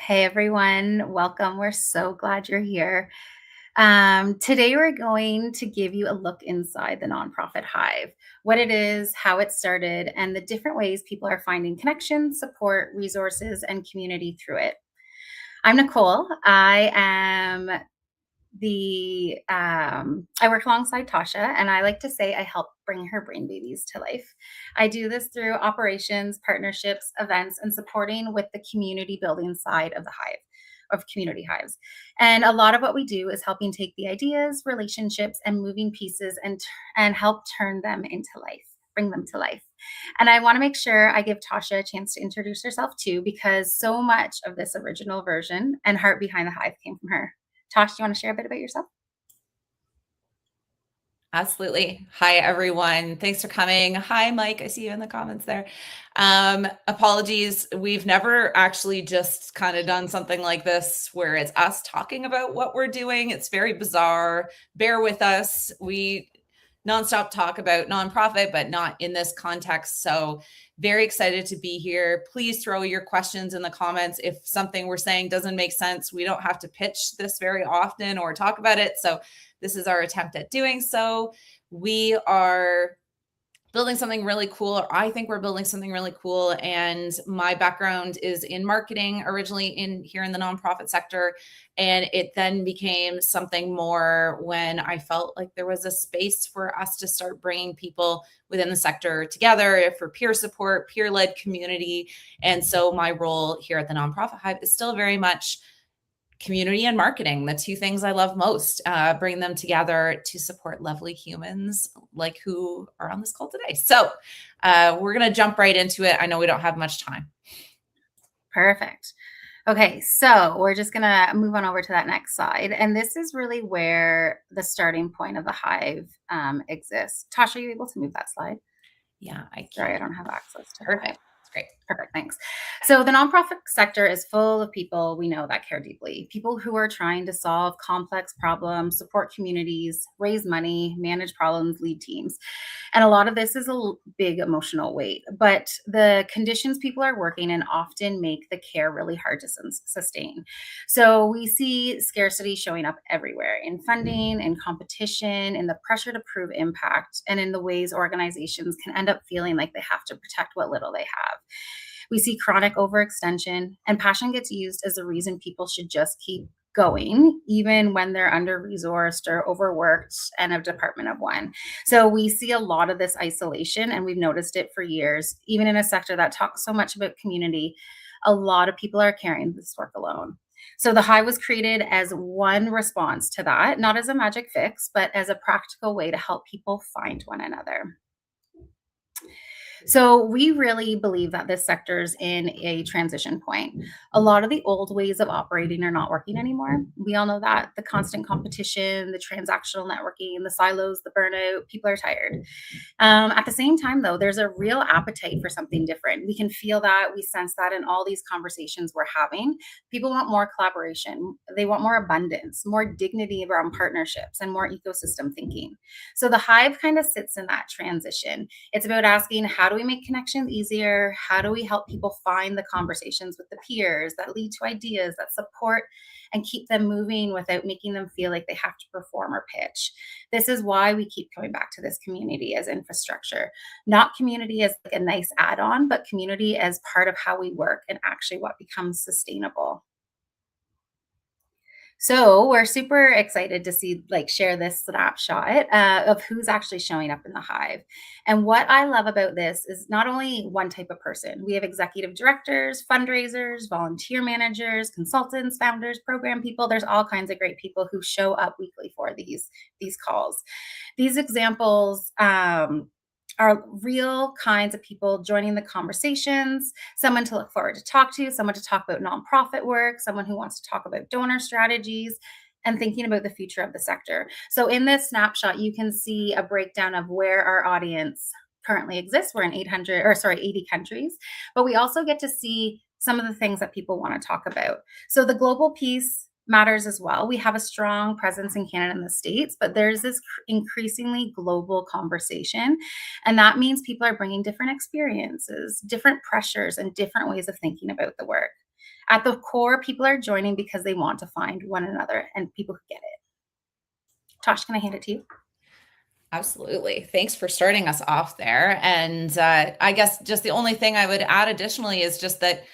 Hey everyone, welcome. We're so glad you're here. Today, we're going to give you a look inside the nonprofit Hive, what it is, how it started, and the different ways people are finding connection, support, resources, and community through it. I'm Nicole. I work alongside Tasha, and I like to say I help bring her brain babies to life. I do this through operations, partnerships, events, and supporting with the community building side of the Hive, of community hives. And a lot of what we do is helping take the ideas, relationships, and moving pieces and help turn them into life, bring them to life. And I want to make sure I give Tasha a chance to introduce herself too, because so much of this original version and heart behind the Hive came from her. Tosh, do you want to share a bit about yourself? Absolutely. Hi, everyone. Thanks for coming. Hi, Mike. I see you in the comments there. Apologies. We've never actually just kind of done something like this where it's us talking about what we're doing. It's very bizarre. Bear with us. We nonstop talk about nonprofit, but not in this context. So very excited to be here. Please throw your questions in the comments. If something we're saying doesn't make sense, we don't have to pitch this very often or talk about it. So this is our attempt at doing so. We are building something really cool, or I think we're building something really cool. And my background is in marketing, originally here in the nonprofit sector. And it then became something more when I felt like there was a space for us to start bringing people within the sector together for peer support, peer-led community. And so my role here at the Nonprofit Hive is still very much community and marketing, the two things I love most, bring them together to support lovely humans like who are on this call today. So we're going to jump right into it. I know we don't have much time. Perfect. Okay, so we're just going to move on over to that next slide. And this is really where the starting point of the Hive exists. Tasha, are you able to move that slide? Yeah, I can. Sorry, I don't have access to Perfect. Great. Perfect. Thanks. So the nonprofit sector is full of people we know that care deeply, people who are trying to solve complex problems, support communities, raise money, manage problems, lead teams. And a lot of this is a big emotional weight, but the conditions people are working in often make the care really hard to sustain. So we see scarcity showing up everywhere in funding, in competition, in the pressure to prove impact, and in the ways organizations can end up feeling like they have to protect what little they have. We see chronic overextension, and passion gets used as a reason people should just keep going, even when they're under resourced or overworked and a department of one. So we see a lot of this isolation, and we've noticed it for years, even in a sector that talks so much about community. A lot of people are carrying this work alone. So the Hive was created as one response to that, not as a magic fix, but as a practical way to help people find one another. So we really believe that this sector is in a transition point. A lot of the old ways of operating are not working anymore. We all know that the constant competition, the transactional networking, the silos, the burnout, people are tired. At the same time, though, there's a real appetite for something different. We can feel that, we sense that in all these conversations we're having. People want more collaboration, they want more abundance, more dignity around partnerships, and more ecosystem thinking. So the Hive kind of sits in that transition. It's about asking, how do we make connections easier? How do we help people find the conversations with the peers that lead to ideas that support and keep them moving without making them feel like they have to perform or pitch? This is why we keep coming back to this community as infrastructure, not community as like a nice add-on, but community as part of how we work and actually what becomes sustainable. So we're super excited to share this snapshot of who's actually showing up in the Hive. And what I love about this is not only one type of person. We have executive directors, fundraisers, volunteer managers, consultants, founders, program people. There's all kinds of great people who show up weekly for these calls. These examples are real kinds of people joining the conversations, someone to look forward to talk to, someone to talk about nonprofit work, someone who wants to talk about donor strategies and thinking about the future of the sector. So in this snapshot, you can see a breakdown of where our audience currently exists. We're in 80 countries, but we also get to see some of the things that people want to talk about. So the global piece matters as well. We have a strong presence in Canada and the States, but there's this increasingly global conversation. And that means people are bringing different experiences, different pressures, and different ways of thinking about the work. At the core, people are joining because they want to find one another and people who get it. Tosh, can I hand it to you? Absolutely. Thanks for starting us off there. And I guess just the only thing I would add additionally is just that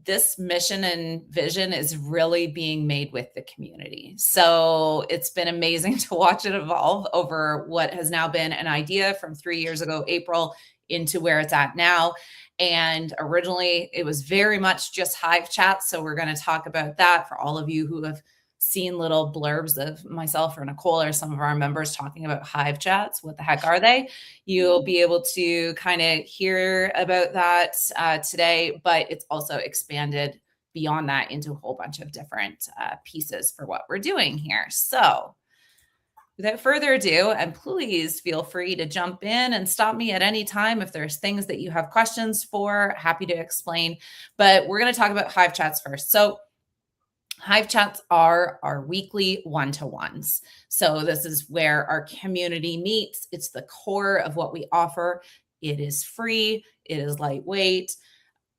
this mission and vision is really being made with the community. So it's been amazing to watch it evolve over what has now been an idea from 3 years ago, April, into where it's at now. And originally it was very much just Hive chat. So we're going to talk about that for all of you who have seen little blurbs of myself or Nicole or some of our members talking about Hive chats. What the heck are they? You'll be able to kind of hear about that today, but it's also expanded beyond that into a whole bunch of different pieces for what we're doing here. So without further ado, and please feel free to jump in and stop me at any time if there's things that you have questions for, happy to explain. But we're going to talk about Hive chats first. So Hive chats are our weekly one-to-ones. So this is where our community meets. It's the core of what we offer. It is free. It is lightweight.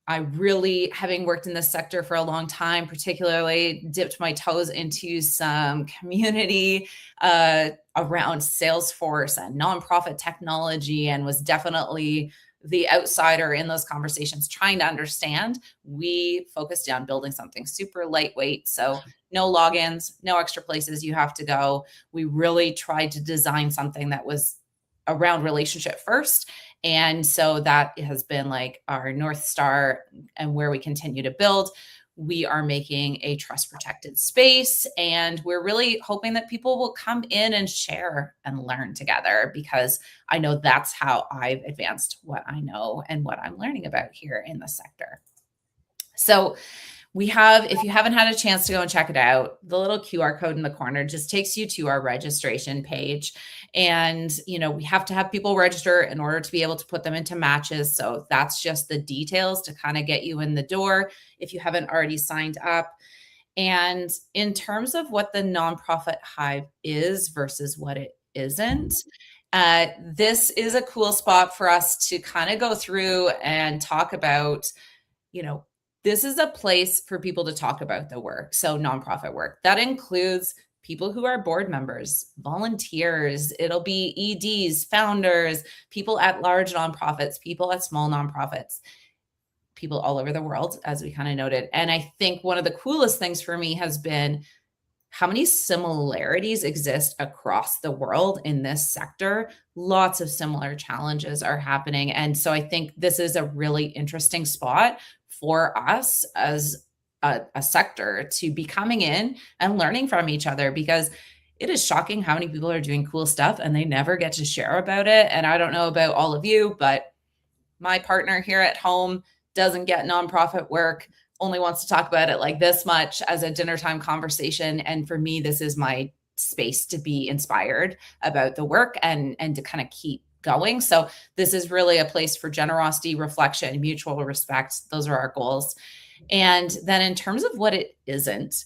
I really, having worked in this sector for a long time, particularly dipped my toes into some community around Salesforce and nonprofit technology, and was definitely the outsider in those conversations trying to understand. We focused on building something super lightweight. So no logins, no extra places you have to go. We really tried to design something that was around relationship first. And so that has been like our North Star and where we continue to build. We are making a trust protected space, and we're really hoping that people will come in and share and learn together, because I know that's how I've advanced what I know and what I'm learning about here in the sector. So we have, if you haven't had a chance to go and check it out, the little QR code in the corner just takes you to our registration page. And, we have to have people register in order to be able to put them into matches. So that's just the details to kind of get you in the door if you haven't already signed up. And in terms of what the nonprofit Hive is versus what it isn't, this is a cool spot for us to kind of go through and talk about, this is a place for people to talk about the work. So nonprofit work, that includes people who are board members, volunteers, it'll be EDs, founders, people at large nonprofits, people at small nonprofits, people all over the world, as we kind of noted. And I think one of the coolest things for me has been how many similarities exist across the world in this sector. Lots of similar challenges are happening. And so I think this is a really interesting spot for us as a sector to be coming in and learning from each other, because it is shocking how many people are doing cool stuff and they never get to share about it. And I don't know about all of you, but my partner here at home doesn't get nonprofit work, only wants to talk about it like this much as a dinner time conversation. And for me, this is my space to be inspired about the work and to kind of keep going. So this is really a place for generosity, reflection, mutual respect. Those are our goals. And then in terms of what it isn't,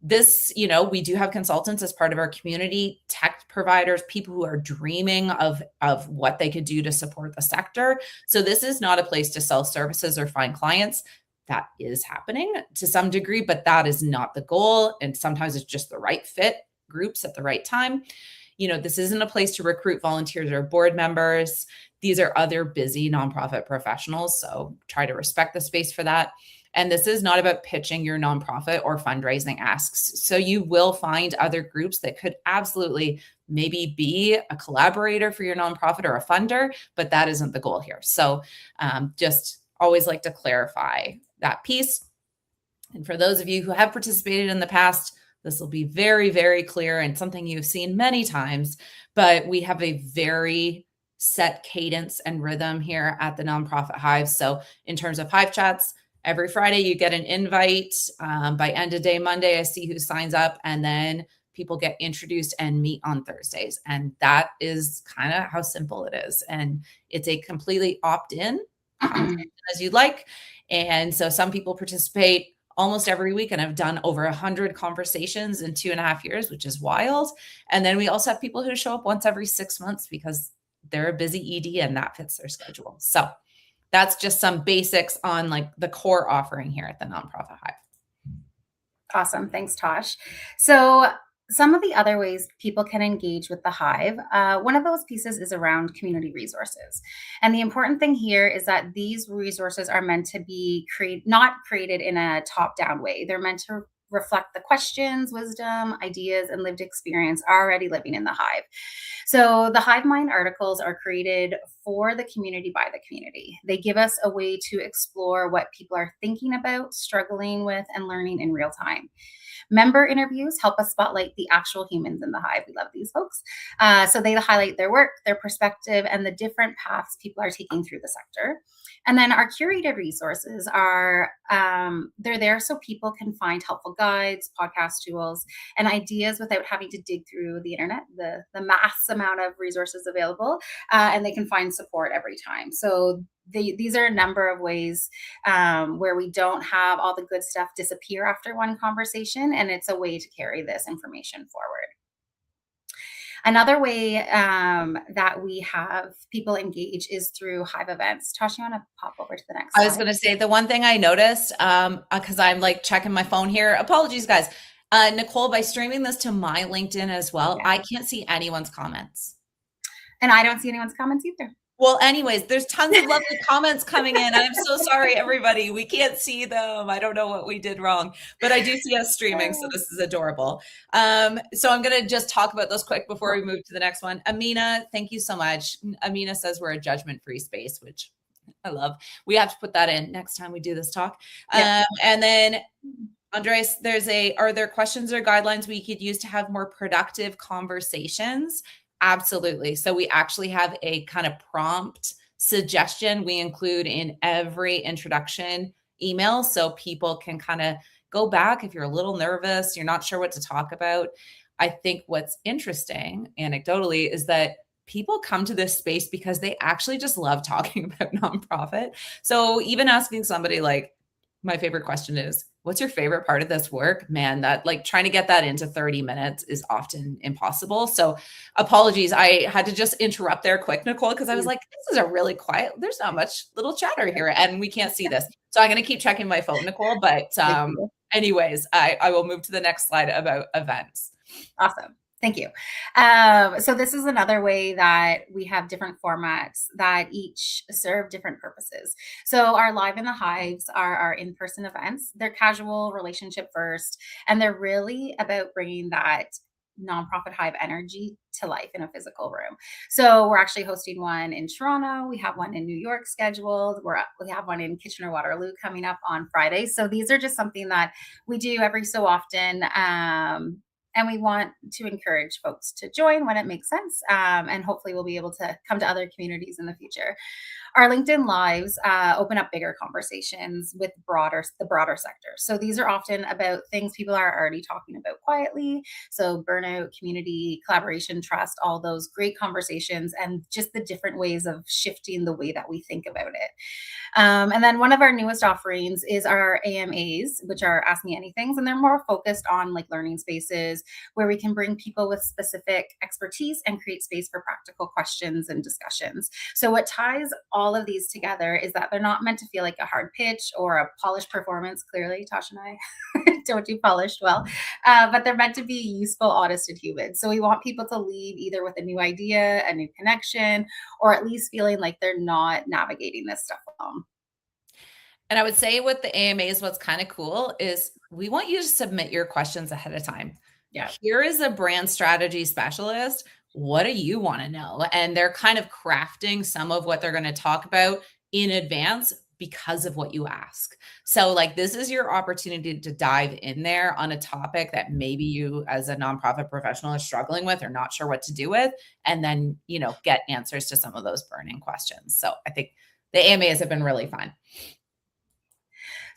this, we do have consultants as part of our community, tech providers, people who are dreaming of what they could do to support the sector. So this is not a place to sell services or find clients. That is happening to some degree, but that is not the goal. And sometimes it's just the right fit groups at the right time. This isn't a place to recruit volunteers or board members. These are other busy nonprofit professionals. So try to respect the space for that. And this is not about pitching your nonprofit or fundraising asks. So you will find other groups that could absolutely maybe be a collaborator for your nonprofit or a funder, but that isn't the goal here. So just always like to clarify that piece. And for those of you who have participated in the past, this will be very, very clear and something you've seen many times, but we have a very set cadence and rhythm here at the Nonprofit Hive. So in terms of Hive chats, every Friday you get an invite. By end of day Monday, I see who signs up, and then people get introduced and meet on Thursdays. And that is kind of how simple it is. And it's a completely opt-in as you'd like. And so some people participate almost every week and have done over 100 conversations in 2.5 years, which is wild. And then we also have people who show up once every 6 months because they're a busy ED and that fits their schedule. So that's just some basics on like the core offering here at the Nonprofit Hive. Awesome. Thanks, Tosh. So, some of the other ways people can engage with the Hive, one of those pieces is around community resources. And the important thing here is that these resources are meant to be not created in a top down way. They're meant to reflect the questions, wisdom, ideas, and lived experience already living in the Hive. So the Hive Mind articles are created for the community by the community. They give us a way to explore what people are thinking about, struggling with, and learning in real time. Member interviews help us spotlight the actual humans in the Hive. We love these folks. So they highlight their work, their perspective, and the different paths people are taking through the sector. And then our curated resources are they're there so people can find helpful guides, podcast tools, and ideas without having to dig through the internet, the mass amount of resources available, and they can find support every time. So these are a number of ways where we don't have all the good stuff disappear after one conversation, and it's a way to carry this information forward. Another way that we have people engage is through Hive events. Tosh, you want to pop over to the next I was slide? going to say the one thing I noticed, because I'm like checking my phone here. Apologies, guys. Nicole, by streaming this to my LinkedIn as well, Yeah. I can't see anyone's comments. And I don't see anyone's comments either. Well, anyways, there's tons of lovely comments coming in. I'm so sorry, everybody. We can't see them. I don't know what we did wrong, but I do see us streaming, so this is adorable. So I'm going to just talk about those quick before we move to the next one. Amina, thank you so much. Amina says we're a judgment-free space, which I love. We have to put that in next time we do this talk. And then Andres, are there questions or guidelines we could use to have more productive conversations? Absolutely. So we actually have a kind of prompt suggestion we include in every introduction email so people can kind of go back if you're a little nervous, you're not sure what to talk about. I think what's interesting anecdotally is that people come to this space because they actually just love talking about nonprofit. So even asking somebody like, my favorite question is, what's your favorite part of this work? Man, that like trying to get that into 30 minutes is often impossible. So apologies. I had to just interrupt there quick, Nicole, because I was like, this is a really quiet, there's not much little chatter here and we can't see this. So I'm going to keep checking my phone, Nicole. But anyways, I will move to the next slide about events. Awesome. Thank you. So this is another way that we have different formats that each serve different purposes. So our Live in the Hives are our in-person events. They're casual, relationship first, and they're really about bringing that nonprofit Hive energy to life in a physical room. So we're actually hosting one in Toronto. We have one in New York scheduled. We have one in Kitchener-Waterloo coming up on Friday. So these are just something that we do every so often. And we want to encourage folks to join when it makes sense. And hopefully we'll be able to come to other communities in the future. Our LinkedIn Lives open up bigger conversations with the broader sector. So these are often about things people are already talking about quietly. So burnout, community, collaboration, trust, all those great conversations, and just the different ways of shifting the way that we think about it. And then one of our newest offerings is our AMAs, which are Ask Me Anythings, and they're more focused on like learning spaces where we can bring people with specific expertise and create space for practical questions and discussions. So what ties all of these together is that they're not meant to feel like a hard pitch or a polished performance. Clearly, Tasha and I don't do polished well, but they're meant to be useful, honest, and human. So we want people to leave either with a new idea, a new connection, or at least feeling like they're not navigating this stuff alone. And I would say with the AMAs, what's kind of cool is we want you to submit your questions ahead of time. Yeah. Here is a brand strategy specialist. What do you want to know? And they're kind of crafting some of what they're going to talk about in advance because of what you ask. So like this is your opportunity to dive in there on a topic that maybe you as a nonprofit professional are struggling with or not sure what to do with, and then, you know, get answers to some of those burning questions. So I think the AMAs have been really fun.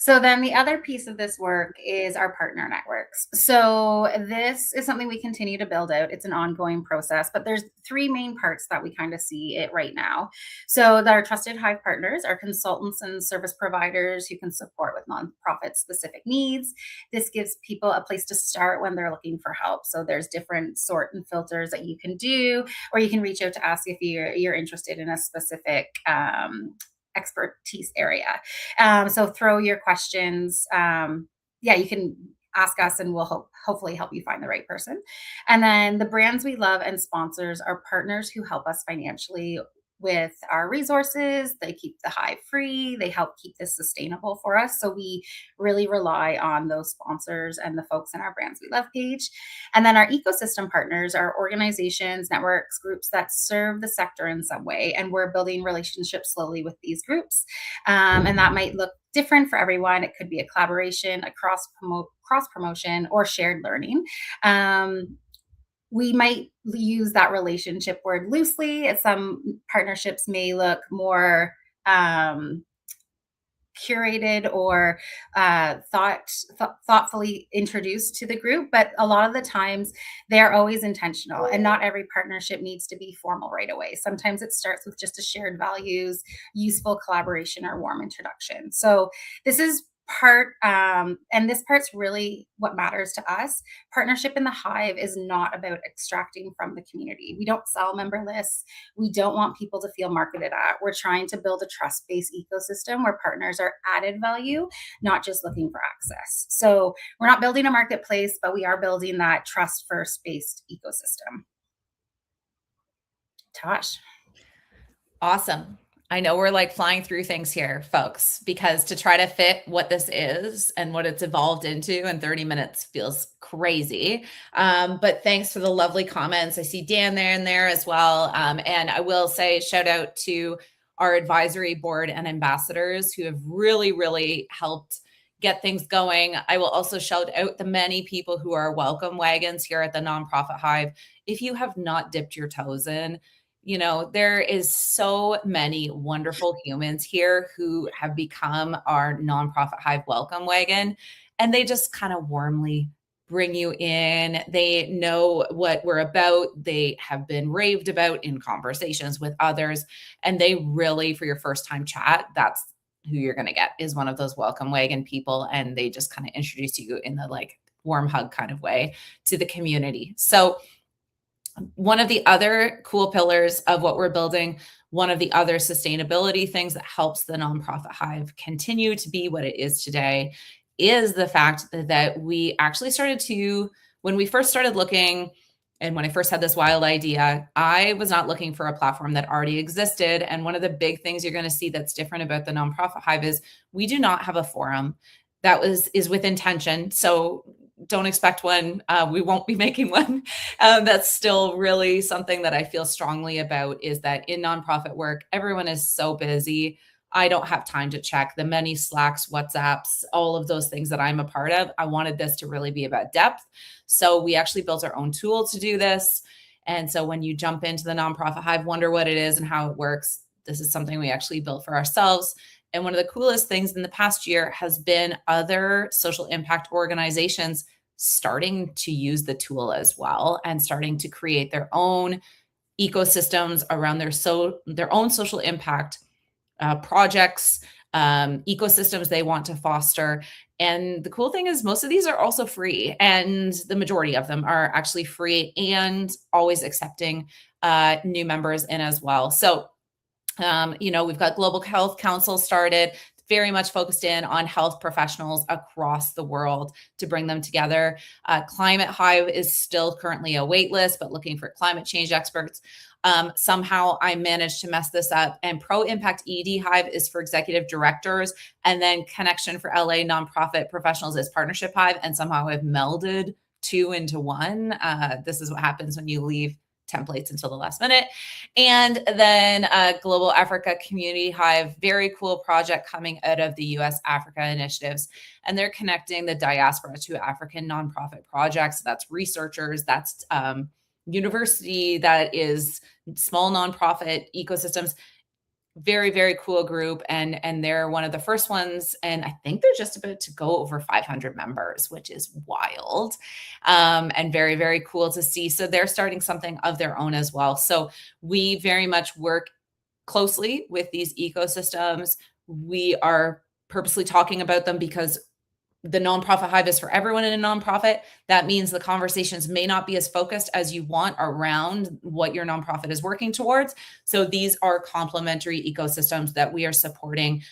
So then the other piece of this work is our partner networks. So this is something we continue to build out. It's an ongoing process, but there's three main parts that we kind of see it right now. So our trusted Hive partners are consultants and service providers who can support with nonprofit specific needs. This gives people a place to start when they're looking for help. So there's different sort and filters that you can do, or you can reach out to ask if you're interested in a specific expertise area. So throw your questions. You can ask us and we'll hopefully help you find the right person. And then the brands we love and sponsors are partners who help us financially with our resources. They keep the Hive free. They help keep this sustainable for us. So we really rely on those sponsors and the folks in our Brands We Love page. And then our ecosystem partners are organizations, networks, groups that serve the sector in some way. And we're building relationships slowly with these groups. And that might look different for everyone. It could be a collaboration, a cross promotion, or shared learning. We might use that relationship word loosely. Some partnerships may look more curated or thoughtfully introduced to the group, but a lot of the times they're always intentional, and not every partnership needs to be formal right away. Sometimes it starts with just a shared values, useful collaboration, or warm introduction. So this is and this part's really what matters to us. Partnership in the Hive is not about extracting from the community. We don't sell member lists. We don't want people to feel marketed at. We're trying to build a trust-based ecosystem where partners are added value, not just looking for access. So we're not building a marketplace, but we are building that trust first based ecosystem. Tosh. Awesome. I know we're like flying through things here, folks, because to try to fit what this is and what it's evolved into in 30 minutes feels crazy. But thanks for the lovely comments. I see Dan there and there as well. And I will say shout out to our advisory board and ambassadors who have really, really helped get things going. I will also shout out the many people who are welcome wagons here at the Nonprofit Hive. If you have not dipped your toes in, there is so many wonderful humans here who have become our Nonprofit Hive welcome wagon, and they just kind of warmly bring you in. They know what we're about. They have been raved about in conversations with others, and they really, for your first time chat, that's who you're going to get, is one of those welcome wagon people. And they just kind of introduce you in the like warm hug kind of way to the community. So one of the other cool pillars of what we're building, one of the other sustainability things that helps the Nonprofit Hive continue to be what it is today, is the fact that we actually started to, when we first started looking, and when I first had this wild idea, I was not looking for a platform that already existed. And one of the big things you're going to see that's different about the Nonprofit Hive is we do not have a forum. That is with intention. So don't expect one. We won't be making one. That's still really something that I feel strongly about, is that in nonprofit work, everyone is so busy. I don't have time to check the many Slacks, WhatsApps, all of those things that I'm a part of. I wanted this to really be about depth. So we actually built our own tool to do this. And so when you jump into the Nonprofit Hive, wonder what it is and how it works, this is something we actually built for ourselves. And one of the coolest things in the past year has been other social impact organizations starting to use the tool as well, and starting to create their own ecosystems around their own social impact projects, ecosystems they want to foster. And the cool thing is most of these are also free, and the majority of them are actually free and always accepting new members in as well. So we've got Global Health Council started, very much focused in on health professionals across the world to bring them together. Climate Hive is still currently a wait list, but looking for climate change experts. Somehow I managed to mess this up. And Pro Impact ED Hive is for executive directors. And then Connection for LA Nonprofit Professionals is Partnership Hive. And somehow I've melded two into one. This is what happens when you leave templates until the last minute. And then Global Africa Community Hive, very cool project coming out of the US Africa initiatives. And they're connecting the diaspora to African nonprofit projects. That's researchers, that's university, that is small nonprofit ecosystems. Very, very cool group. And they're one of the first ones. And I think they're just about to go over 500 members, which is wild, and very, very cool to see. So they're starting something of their own as well. So we very much work closely with these ecosystems. We are purposely talking about them because the Nonprofit Hive is for everyone in a nonprofit. That means the conversations may not be as focused as you want around what your nonprofit is working towards. So these are complementary ecosystems that we are supporting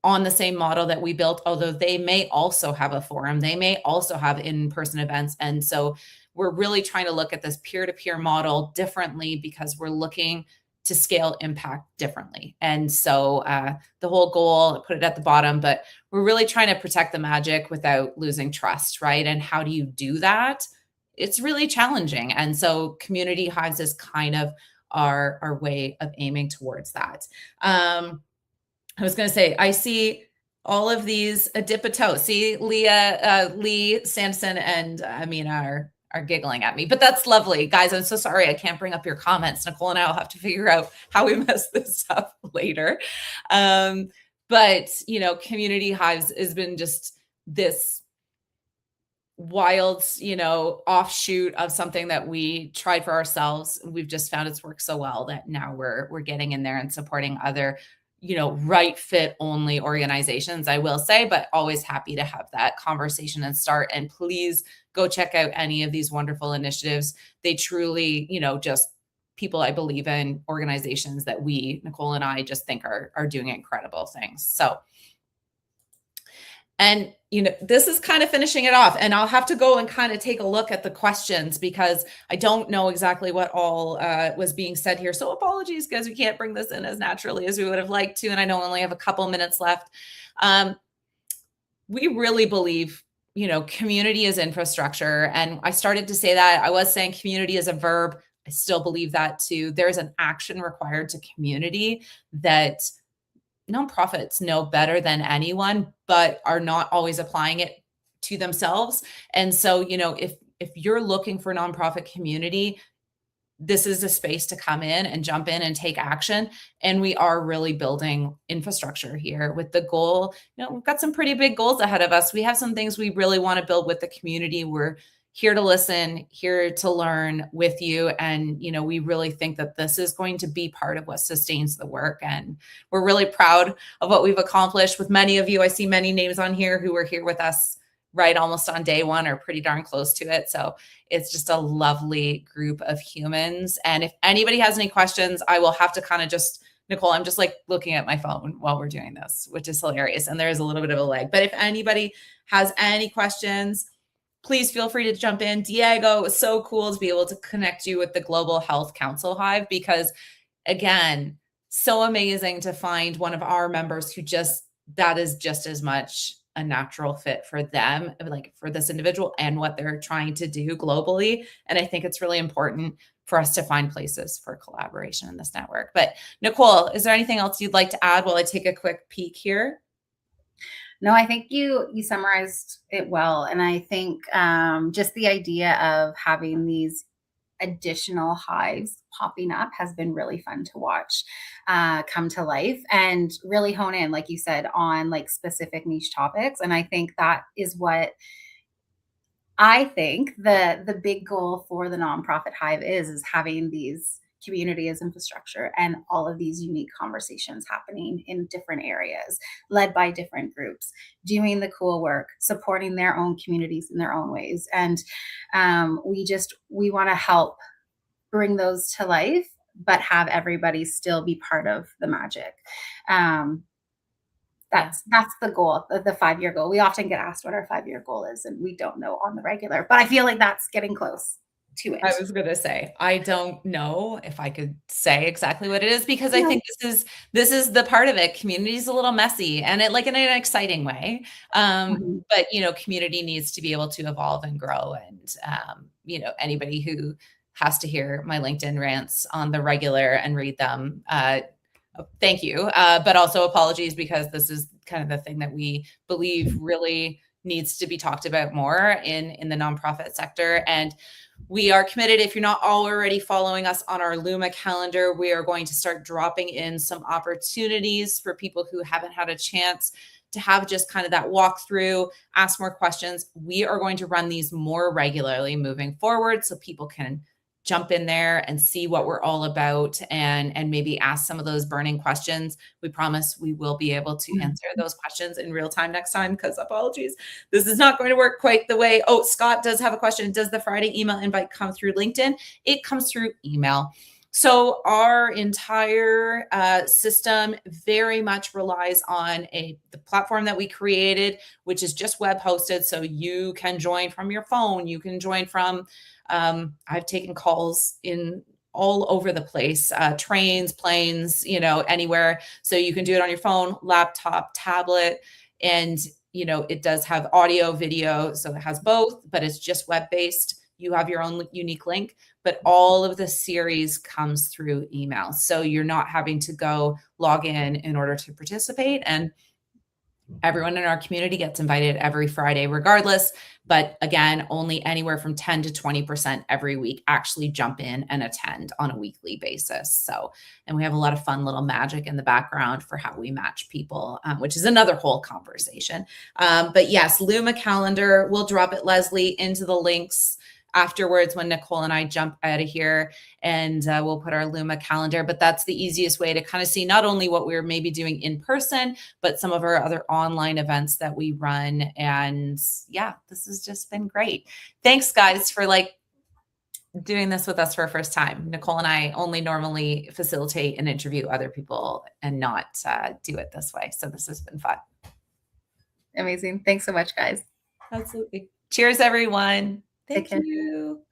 on the same model that we built, although they may also have a forum, they may also have in-person events. And so we're really trying to look at this peer-to-peer model differently because we're looking to scale impact differently. And so the whole goal, I put it at the bottom, but we're really trying to protect the magic without losing trust, right? And how do you do that? It's really challenging. And so community hives is kind of our way of aiming towards that. I was going to say, I see all of these a dip a toe. See, Leah, Lee, Samson, and Amina are giggling at me, but that's lovely. Guys, I'm so sorry I can't bring up your comments. Nicole and I will have to figure out how we mess this up later. But, you know, community hives has been just this wild, you know, offshoot of something that we tried for ourselves. We've just found it's worked so well that now we're getting in there and supporting other, you know, right fit only organizations, I will say, but always happy to have that conversation and start. And please go check out any of these wonderful initiatives. They truly, you know, just people I believe in, organizations that we, Nicole and I, just think are doing incredible things. So, and, you know, this is kind of finishing it off, and I'll have to go and kind of take a look at the questions because I don't know exactly what all was being said here. So apologies, guys, we can't bring this in as naturally as we would have liked to. And I know we only have a couple minutes left. We really believe, you know, community is infrastructure. And I started to say that. I was saying community is a verb. I still believe that too. There's an action required to community that nonprofits know better than anyone, but are not always applying it to themselves. And so, you know, if you're looking for nonprofit community, this is a space to come in and jump in and take action. And we are really building infrastructure here with the goal. You know, we've got some pretty big goals ahead of us. We have some things we really want to build with the community. We're here to listen, here to learn with you. And, you know, we really think that this is going to be part of what sustains the work. And we're really proud of what we've accomplished with many of you. I see many names on here who were here with us right almost on day one or pretty darn close to it. So it's just a lovely group of humans. And if anybody has any questions, I will have to kind of just, Nicole, I'm just like looking at my phone while we're doing this, which is hilarious. And there is a little bit of a lag. But if anybody has any questions, please feel free to jump in. Diego, it was so cool to be able to connect you with the Global Health Council Hive because, again, so amazing to find one of our members who just, that is just as much a natural fit for them, like for this individual and what they're trying to do globally. And I think it's really important for us to find places for collaboration in this network. But Nicole, is there anything else you'd like to add while I take a quick peek here? No, I think you summarized it well. And I think just the idea of having these additional hives popping up has been really fun to watch come to life and really hone in, like you said, on like specific niche topics. And I think that is what I think the big goal for the nonprofit hive is having these community as infrastructure and all of these unique conversations happening in different areas, led by different groups, doing the cool work, supporting their own communities in their own ways. And we want to help bring those to life, but have everybody still be part of the magic. That's the goal, the 5-year goal. We often get asked what our 5-year goal is, and we don't know on the regular, but I feel like that's getting close to it. I was going to say, I don't know if I could say exactly what it is because I think this is the part of it. Community is a little messy and it like in an exciting way. But you know, community needs to be able to evolve and grow. And you know, anybody who has to hear my LinkedIn rants on the regular and read them, thank you. But also apologies because this is kind of the thing that we believe really needs to be talked about more in the nonprofit sector. And we are committed. If you're not already following us on our Luma calendar, we are going to start dropping in some opportunities for people who haven't had a chance to have just kind of that walkthrough, ask more questions. We are going to run these more regularly moving forward so people can jump in there and see what we're all about and maybe ask some of those burning questions. We promise we will be able to answer those questions in real time next time because apologies, this is not going to work quite the way. Oh, Scott does have a question. Does the Friday email invite come through LinkedIn? It comes through email. So our entire system very much relies on the platform that we created, which is just web hosted. So you can join from your phone. You can join from, I've taken calls in all over the place, trains, planes, anywhere. So you can do it on your phone, laptop, tablet, and it does have audio, video. So it has both, but it's just web-based. You have your own unique link, but all of the series comes through email. So you're not having to go log in order to participate. And everyone in our community gets invited every Friday regardless. But again, only anywhere from 10 to 20% every week actually jump in and attend on a weekly basis. So, and we have a lot of fun little magic in the background for how we match people, which is another whole conversation. But yes, Luma Calendar, we'll drop it, Leslie, into the links afterwards when Nicole and I jump out of here, and we'll put our Luma calendar. But that's the easiest way to kind of see not only what we're maybe doing in person, but some of our other online events that we run. And yeah, this has just been great. Thanks guys for doing this with us for a first time. Nicole and I only normally facilitate and interview other people and not do it this way. So this has been fun. Amazing. Thanks so much, guys. Absolutely. Cheers, everyone. Thank you.